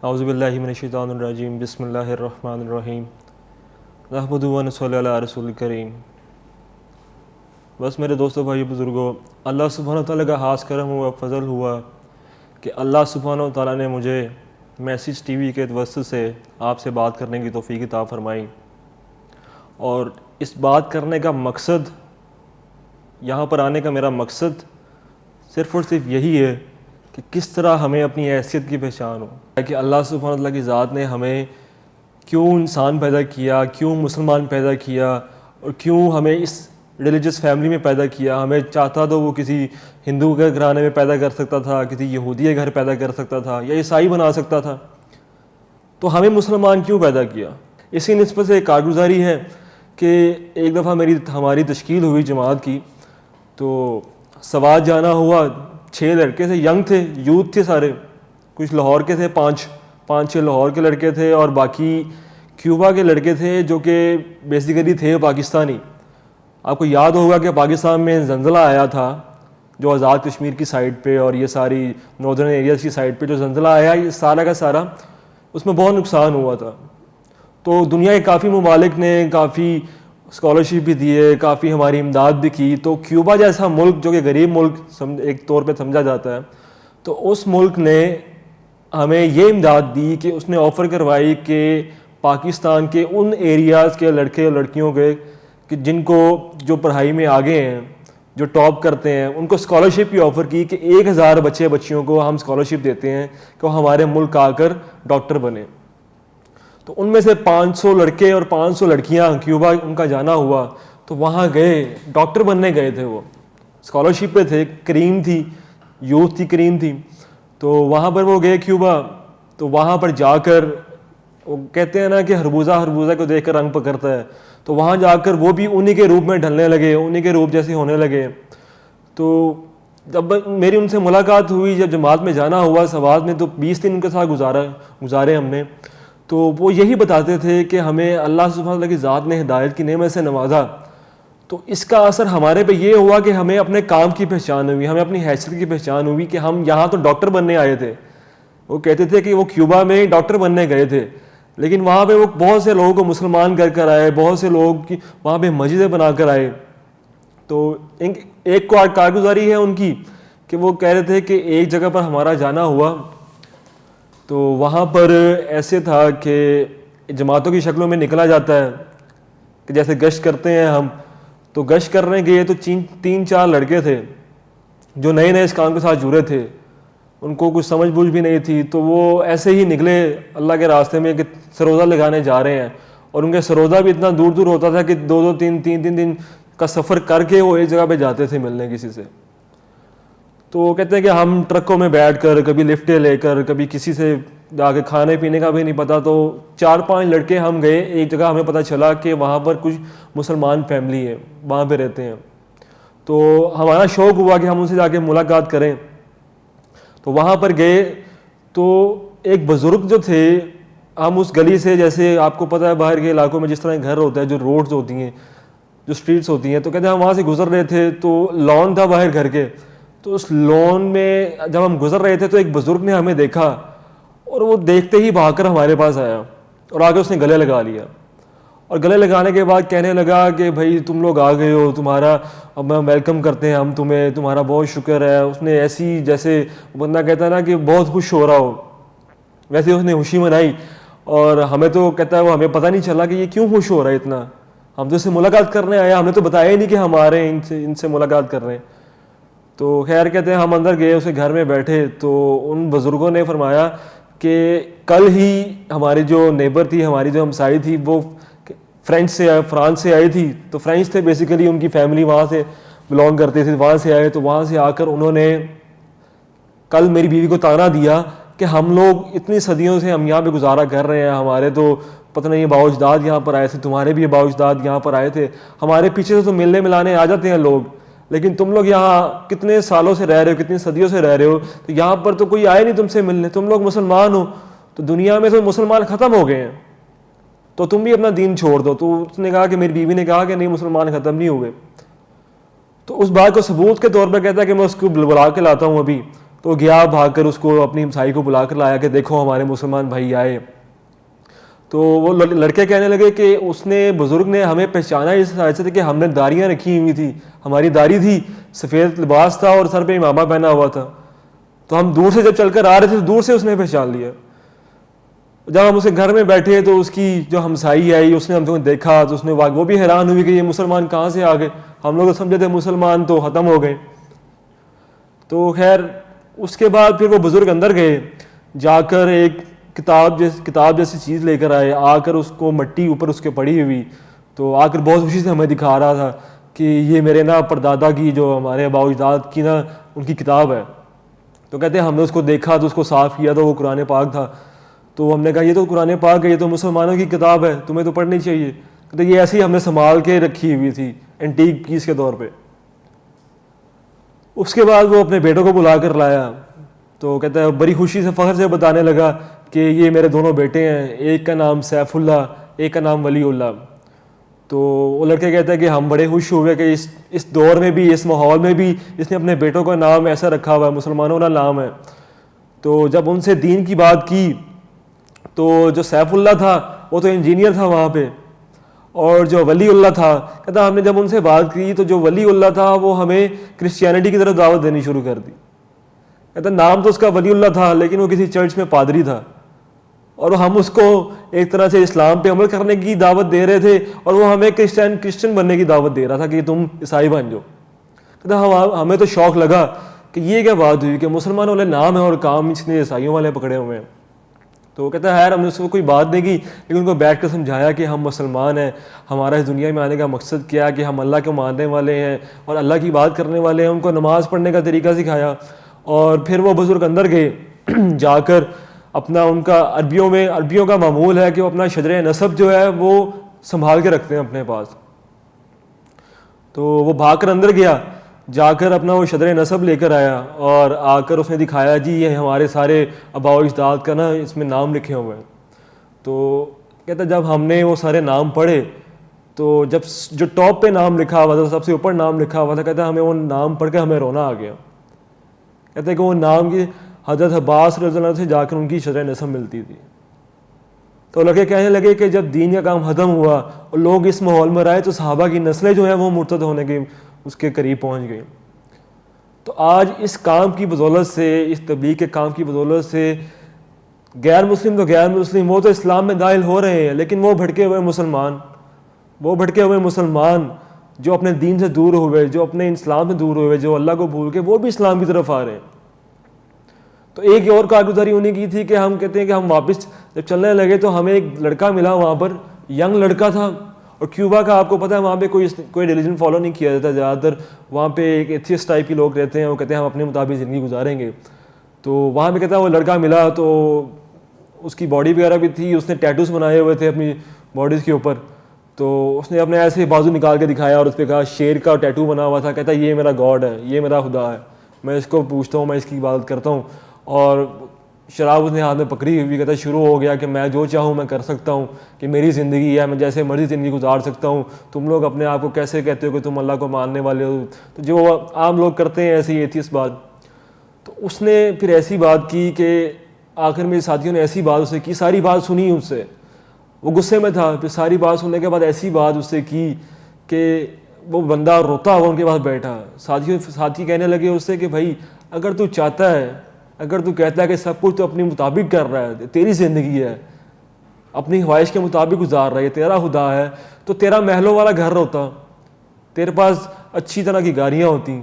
اعوذ باللہ من الشیطان الرجیم بسم اللہ الرحمن الرحیم نحمدہ و نصلی علی رسول الکریم۔ بس میرے دوستوں بھائی بزرگوں، اللہ سبحانہ وتعالیٰ کا خاص کرم ہوا، فضل ہوا کہ اللہ سبحانہ وتعالیٰ نے مجھے میسج ٹی وی کے وسط سے آپ سے بات کرنے کی توفیق عطا فرمائی، اور اس بات کرنے کا مقصد، یہاں پر آنے کا میرا مقصد صرف اور صرف یہی ہے کہ کس طرح ہمیں اپنی حیثیت کی پہچان ہو، کہ اللہ سبحانہ وتعالیٰ کی ذات نے ہمیں کیوں انسان پیدا کیا، کیوں مسلمان پیدا کیا، اور کیوں ہمیں اس ریلیجس فیملی میں پیدا کیا۔ ہمیں چاہتا تو وہ کسی ہندو کے گھرانے میں پیدا کر سکتا تھا، کسی یہودی کے گھر پیدا کر سکتا تھا، یا عیسائی بنا سکتا تھا، تو ہمیں مسلمان کیوں پیدا کیا؟ اسی نسبت سے ایک کارگزاری ہے کہ ایک دفعہ ہماری تشکیل ہوئی جماعت کی، تو سوات جانا ہوا۔ 6 لڑکے تھے، ینگ تھے، یوتھ تھے سارے، کچھ لاہور کے تھے، 5-6 لاہور کے لڑکے تھے، اور باقی کیوبا کے لڑکے تھے جو کہ بیسیکلی تھے پاکستانی۔ آپ کو یاد ہوگا کہ پاکستان میں زلزلہ آیا تھا جو آزاد کشمیر کی سائڈ پہ اور یہ ساری ناردرن ایریاز کی سائڈ پہ جو زلزلہ آیا، یہ سارا کا سارا اس میں بہت نقصان ہوا تھا۔ تو دنیا کے کافی ممالک نے کافی اسکالرشپ بھی دیے، کافی ہماری امداد بھی کی۔ تو کیوبا جیسا ملک جو کہ غریب ملک ایک طور پہ سمجھا جاتا ہے، تو اس ملک نے ہمیں یہ امداد دی کہ اس نے آفر کروائی کہ پاکستان کے ان ایریاز کے لڑکے اور لڑکیوں کے کہ جن کو جو پڑھائی میں آگے ہیں، جو ٹاپ کرتے ہیں، ان کو اسکالرشپ کی آفر کی کہ 1000 بچے بچیوں کو ہم اسکالرشپ دیتے ہیں کہ وہ ہمارے ملک آ کر ڈاکٹر بنے۔ تو ان میں سے 500 لڑکے اور 500 لڑکیاں کیوبا ان کا جانا ہوا، تو وہاں گئے، ڈاکٹر بننے گئے تھے، وہ اسکالرشپ پہ تھے، کریم تھی، یوتھ تھی، کریم تھی۔ تو وہاں پر وہ گئے کیوبا، تو وہاں پر جا کر وہ کہتے ہیں نا کہ خربوزہ کو دیکھ کر رنگ پکڑتا ہے، تو وہاں جا کر وہ بھی انہی کے روپ میں ڈھلنے لگے، انہی کے روپ جیسے ہونے لگے۔ تو جب میری ان سے ملاقات ہوئی، جب جماعت میں جانا ہوا سوات میں، تو 20 دن ان کے ساتھ گزارے ہم نے۔ تو وہ یہی بتاتے تھے کہ ہمیں اللہ سبحانہ وتعالیٰ کی ذات نے ہدایت کی نعمت سے نوازا، تو اس کا اثر ہمارے پہ یہ ہوا کہ ہمیں اپنے کام کی پہچان ہوئی، ہمیں اپنی حیثیت کی پہچان ہوئی کہ ہم یہاں تو ڈاکٹر بننے آئے تھے۔ وہ کہتے تھے کہ وہ کیوبا میں ڈاکٹر بننے گئے تھے، لیکن وہاں پہ وہ بہت سے لوگوں کو مسلمان کر آئے، بہت سے لوگ وہاں پہ مسجدیں بنا کر آئے۔ تو ایک کارگزاری ہے ان کی کہ وہ کہہ رہے تھے کہ ایک جگہ پر ہمارا جانا ہوا، تو وہاں پر ایسے تھا کہ جماعتوں کی شکلوں میں نکلا جاتا ہے کہ جیسے گشت کرتے ہیں ہم، تو گشت کرنے گئے تو 3-4 لڑکے تھے جو نئے اس کام کے ساتھ جڑے تھے، ان کو کچھ سمجھ بوجھ بھی نہیں تھی، تو وہ ایسے ہی نکلے اللہ کے راستے میں کہ سروزہ لگانے جا رہے ہیں، اور ان کے سروزہ بھی اتنا دور دور ہوتا تھا کہ 2-3 دن کا سفر کر کے وہ ایک جگہ پہ جاتے تھے ملنے کسی سے۔ تو وہ کہتے ہیں کہ ہم ٹرکوں میں بیٹھ کر، کبھی لفٹیں لے کر، کبھی کسی سے جا کے کھانے پینے کا بھی نہیں پتا، تو 4-5 لڑکے ہم گئے ایک جگہ، ہمیں پتہ چلا کہ وہاں پر کچھ مسلمان فیملی ہے، وہاں پہ رہتے ہیں۔ تو ہمارا شوق ہوا کہ ہم ان سے جا کے ملاقات کریں، تو وہاں پر گئے۔ تو ایک بزرگ جو تھے، ہم اس گلی سے، جیسے آپ کو پتہ ہے باہر کے علاقوں میں جس طرح گھر ہوتا ہے، جو روڈز ہوتی ہیں، جو سٹریٹس ہوتی ہیں، تو کہتے ہیں ہم وہاں سے گزر رہے تھے، تو لان تھا باہر گھر کے، تو اس لان میں جب ہم گزر رہے تھے تو ایک بزرگ نے ہمیں دیکھا، اور وہ دیکھتے ہی بھاگ کر ہمارے پاس آیا، اور آگے اس نے گلے لگا لیا، اور گلے لگانے کے بعد کہنے لگا کہ بھائی تم لوگ آ گئے ہو، تمہارا اب ہم ویلکم کرتے ہیں ہم تمہیں، تمہارا بہت شکر ہے۔ اس نے ایسی، جیسے بندہ کہتا ہے نا کہ بہت خوش ہو رہا ہو، ویسے اس نے خوشی منائی، اور ہمیں تو کہتا ہے وہ ہمیں پتہ نہیں چلا کہ یہ کیوں خوش ہو رہا ہے اتنا، ہم تو اس سے ملاقات کرنے آئے، ہم نے تو بتایا ہی نہیں کہ ہم آ رہے ہیں ان سے ملاقات کر رہے ہیں۔ تو خیر کہتے ہیں ہم اندر گئے، اسے گھر میں بیٹھے، تو ان بزرگوں نے فرمایا کہ کل ہی ہماری جو نیبر تھی، ہماری جو ہمسائی تھی، وہ فرانس سے آئی تھی، تو فرینچ تھے بیسیکلی، ان کی فیملی وہاں سے بلانگ کرتے تھے، وہاں سے آئے، تو وہاں سے آ کر انہوں نے کل میری بیوی کو طعنہ دیا کہ ہم لوگ اتنی صدیوں سے ہم یہاں پہ گزارا کر رہے ہیں، ہمارے تو پتہ نہیں باؤ اجداد یہاں پر آئے تھے، تمہارے بھی باؤ اجداد یہاں پر آئے تھے، ہمارے پیچھے سے تو ملنے ملانے آ جاتے ہیں لوگ، لیکن تم لوگ یہاں کتنے سالوں سے رہ رہے ہو، کتنی صدیوں سے رہ رہے ہو، تو یہاں پر تو کوئی آئے نہیں تم سے ملنے، تم لوگ مسلمان ہو، تو دنیا میں تو مسلمان ختم ہو گئے ہیں، تو تم بھی اپنا دین چھوڑ دو۔ تو اس نے کہا کہ میری بیوی نے کہا کہ نہیں، مسلمان ختم نہیں ہوئے۔ تو اس بات کو ثبوت کے طور پر کہتا ہے کہ میں اس کو بلا کے لاتا ہوں ابھی، تو گیا بھاگ کر اس کو اپنی ہمسائی کو بلا کر لایا کہ دیکھو ہمارے مسلمان بھائی آئے. تو وہ لڑکے کہنے لگے کہ اس نے بزرگ نے ہمیں پہچانا اس حیثیت سے کہ ہم نے داڑیاں رکھی ہوئی تھی, ہماری داڑھی تھی, سفید لباس تھا اور سر پہ امامہ پہنا ہوا تھا, تو ہم دور سے جب چل کر آ رہے تھے تو دور سے اس نے پہچان لیا. جب ہم اسے گھر میں بیٹھے تو اس کی جو ہمسائی آئی اس نے ہم کو دیکھا تو اس نے وہ بھی حیران ہوئی کہ یہ مسلمان کہاں سے آ گئے, ہم لوگ سمجھے تھے مسلمان تو ختم ہو گئے. تو خیر اس کے بعد پھر وہ بزرگ اندر گئے, جا کر ایک کتاب جیسی چیز لے کر آئے, آ کر اس کو مٹی اوپر اس کے پڑی ہوئی, تو آ کر بہت خوشی سے ہمیں دکھا رہا تھا کہ یہ میرے نا پردادا کی جو ہمارے آباء و اجداد کی نا ان کی کتاب ہے. تو کہتے ہیں ہم نے اس کو دیکھا تو اس کو صاف کیا تو وہ قرآن پاک تھا. تو ہم نے کہا یہ تو قرآن پاک ہے, یہ تو مسلمانوں کی کتاب ہے, تمہیں تو پڑھنی چاہیے. کہتے یہ ایسی ہم نے سنبھال کے رکھی ہوئی تھی اینٹیک پیس کے طور پہ. اس کے بعد وہ اپنے بیٹوں کو بلا کر لایا, تو کہتا ہے بڑی خوشی سے فخر سے بتانے لگا کہ یہ میرے دونوں بیٹے ہیں, ایک کا نام سیف اللہ, ایک کا نام ولی اللہ. تو وہ لڑکے کہتا ہے کہ ہم بڑے خوش ہوئے کہ اس دور میں بھی, اس ماحول میں بھی اس نے اپنے بیٹوں کا نام ایسا رکھا ہوا ہے, مسلمانوں کا نام ہے. تو جب ان سے دین کی بات کی تو جو سیف اللہ تھا وہ تو انجینئر تھا وہاں پہ, اور جو ولی اللہ تھا کہتا ہم نے جب ان سے بات کی تو جو ولی اللہ تھا وہ ہمیں کرسچینٹی کی طرف دعوت دینی شروع کر دی. کہتا نام تو اس کا ولی اللہ تھا لیکن وہ کسی چرچ میں پادری تھا, اور ہم اس کو ایک طرح سے اسلام پہ عمل کرنے کی دعوت دے رہے تھے اور وہ ہمیں کرسچن بننے کی دعوت دے رہا تھا کہ تم عیسائی بن جاؤ. کہتا ہمیں تو شوق لگا کہ یہ کیا بات ہوئی کہ مسلمانوں والے نام ہے اور کام اس نے عیسائیوں والے پکڑے ہوئے ہیں. تو کہتا ہے ہم نے اس کو کوئی بات نہیں کی, لیکن ان کو بیٹھ کر سمجھایا کہ ہم مسلمان ہیں, ہمارا اس دنیا میں آنے کا مقصد کیا ہے کہ ہم اللہ کو ماننے والے ہیں اور اللہ کی بات کرنے والے ہیں. ان کو نماز پڑھنے کا طریقہ سکھایا, اور پھر وہ بزرگ اندر گئے, جا کر اپنا ان کا عربیوں کا معمول ہے کہ وہ اپنا شجر نسب جو ہے وہ سنبھال کے رکھتے ہیں اپنے پاس. تو وہ بھاگ کر اندر گیا, جا کر اپنا وہ شجر نسب لے کر آیا اور آ کر اس نے دکھایا جی یہ ہمارے سارے آباء و اجداد کا نا اس میں نام لکھے ہوئے ہیں. تو کہتا جب ہم نے وہ سارے نام پڑھے تو جب جو ٹاپ پہ نام لکھا ہوا تھا, سب سے اوپر نام لکھا ہوا تھا, کہتا ہمیں وہ نام پڑھ کے ہمیں رونا آ گیا. کہتے ہیں کہ وہ نام کی حضرت عباس رضی اللہ عنہ سے جا کر ان کی شجر نسب ملتی تھی. تو لڑکے کہنے لگے کہ جب دین کا کام ختم ہوا اور لوگ اس ماحول میں رہے تو صحابہ کی نسلیں جو ہیں وہ مرتد ہونے کے اس کے قریب پہنچ گئی. تو آج اس کام کی بدولت سے, اس تبلیغ کے کام کی بدولت سے غیر مسلم وہ تو اسلام میں داخل ہو رہے ہیں, لیکن وہ بھٹکے ہوئے مسلمان جو اپنے دین سے دور ہوئے, جو اپنے اسلام سے دور ہوئے, جو اللہ کو بھول کے وہ بھی اسلام کی طرف آ رہے ہیں. تو ایک اور کارگزاری انہیں کی تھی کہ ہم کہتے ہیں کہ ہم واپس جب چلنے لگے تو ہمیں ایک لڑکا ملا وہاں پر, ینگ لڑکا تھا, اور کیوبا کا آپ کو پتہ ہے وہاں پہ کوئی ریلیجن فالو نہیں کیا جاتا, زیادہ تر وہاں پہ ایک ایتھیسٹ ٹائپ کے لوگ رہتے ہیں, وہ کہتے ہیں ہم اپنے مطابق زندگی گزاریں گے. تو وہاں پہ کہتا ہے وہ لڑکا ملا تو اس کی باڈی وغیرہ بھی تھی, اس نے ٹیٹوز بنائے ہوئے تھے اپنی باڈیز کے اوپر. تو اس نے اپنے ایسے بازو نکال کے دکھایا اور اس پہ کہا شیر کا ٹیٹو بنا ہوا تھا, کہتا ہے یہ میرا گاڈ ہے, یہ میرا خدا ہے, میں اس کو پوچھتا ہوں, میں اس کی عبادت کرتا ہوں. اور شراب اس نے ہاتھ میں پکڑی ہوئی, کہتا شروع ہو گیا کہ میں جو چاہوں میں کر سکتا ہوں, کہ میری زندگی ہے, میں جیسے مرضی زندگی گزار سکتا ہوں, تم لوگ اپنے آپ کو کیسے کہتے ہو کہ تم اللہ کو ماننے والے ہو, تو جو عام لوگ کرتے ہیں ایسی ایتھیسٹ بات. تو اس نے پھر ایسی بات کی کہ آخر میں ساتھیوں نے ایسی بات اسے کی, ساری بات سنی اس سے, وہ غصے میں تھا, پھر ساری بات سننے کے بعد ایسی بات اس سے کی کہ وہ بندہ روتا ہوا ان کے پاس بیٹھا. ساتھی کہنے لگے اس سے کہ بھائی اگر تو چاہتا ہے, اگر تو کہتا ہے کہ سب کچھ تو اپنے مطابق کر رہا ہے, تیری زندگی ہے, اپنی خواہش کے مطابق گزار رہا ہے, تیرا خدا ہے, تو تیرا محلوں والا گھر ہوتا, تیرے پاس اچھی طرح کی گاڑیاں ہوتی,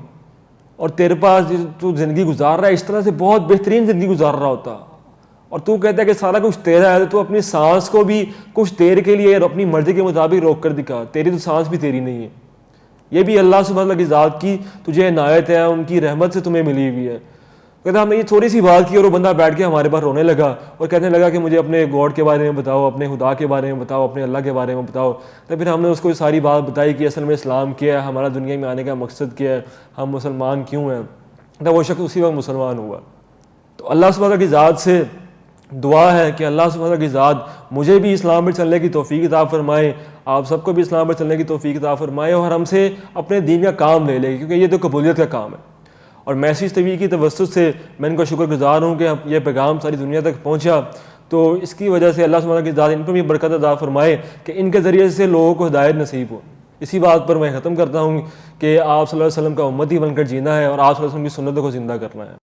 اور تیرے پاس تو زندگی گزار رہا ہے اس طرح سے بہت بہترین زندگی گزار رہا ہوتا, اور تو کہتا ہے کہ سارا کچھ تیرا ہے, تو اپنی سانس کو بھی کچھ دیر کے لیے اپنی مرضی کے مطابق روک کر دکھا, تیری تو سانس بھی تیری نہیں ہے, یہ بھی اللہ سبحانہ وتعالی کی ذات کی تجھے عنایت ہے, ان کی رحمت سے تمہیں ملی ہوئی ہے. کہتا ہم نے یہ تھوڑی سی بات کی اور وہ بندہ بیٹھ کے ہمارے پاس رونے لگا اور کہنے لگا کہ مجھے اپنے گاڈ کے بارے میں بتاؤ, اپنے خدا کے بارے میں بتاؤ, اپنے اللہ کے بارے میں بتاؤ. تو پھر ہم نے اس کو ساری بات بتائی کہ اصل میں اسلام کیا ہے, ہمارا دنیا میں آنے کا مقصد کیا ہے, ہم مسلمان کیوں ہیں. تو وہ شخص اسی وقت مسلمان ہوا. تو اللہ سبحانہ کی ذات سے دعا ہے کہ اللہ سبحانہ کی ذات مجھے بھی اسلام پر چلنے کی توفیق عطا فرمائے, آپ سب کو بھی اسلام پر چلنے کی توفیق عطا فرمائے, اور ہم سے اپنے دین کا کام لے لے, کیونکہ یہ تو قبولیت کا کام ہے. اور میسیج ٹی وی کی توسط سے میں ان کا شکر گزار ہوں کہ یہ پیغام ساری دنیا تک پہنچا. تو اس کی وجہ سے اللہ سبحانہ کی ذات ان پر بھی برکت عطا فرمائے کہ ان کے ذریعے سے لوگوں کو ہدایت نصیب ہو. اسی بات پر میں ختم کرتا ہوں کہ آپ صلی اللہ علیہ وسلم کا امتی بن کر جینا ہے اور آپ صلی اللہ علیہ وسلم کی سنتوں کو زندہ کرنا ہے.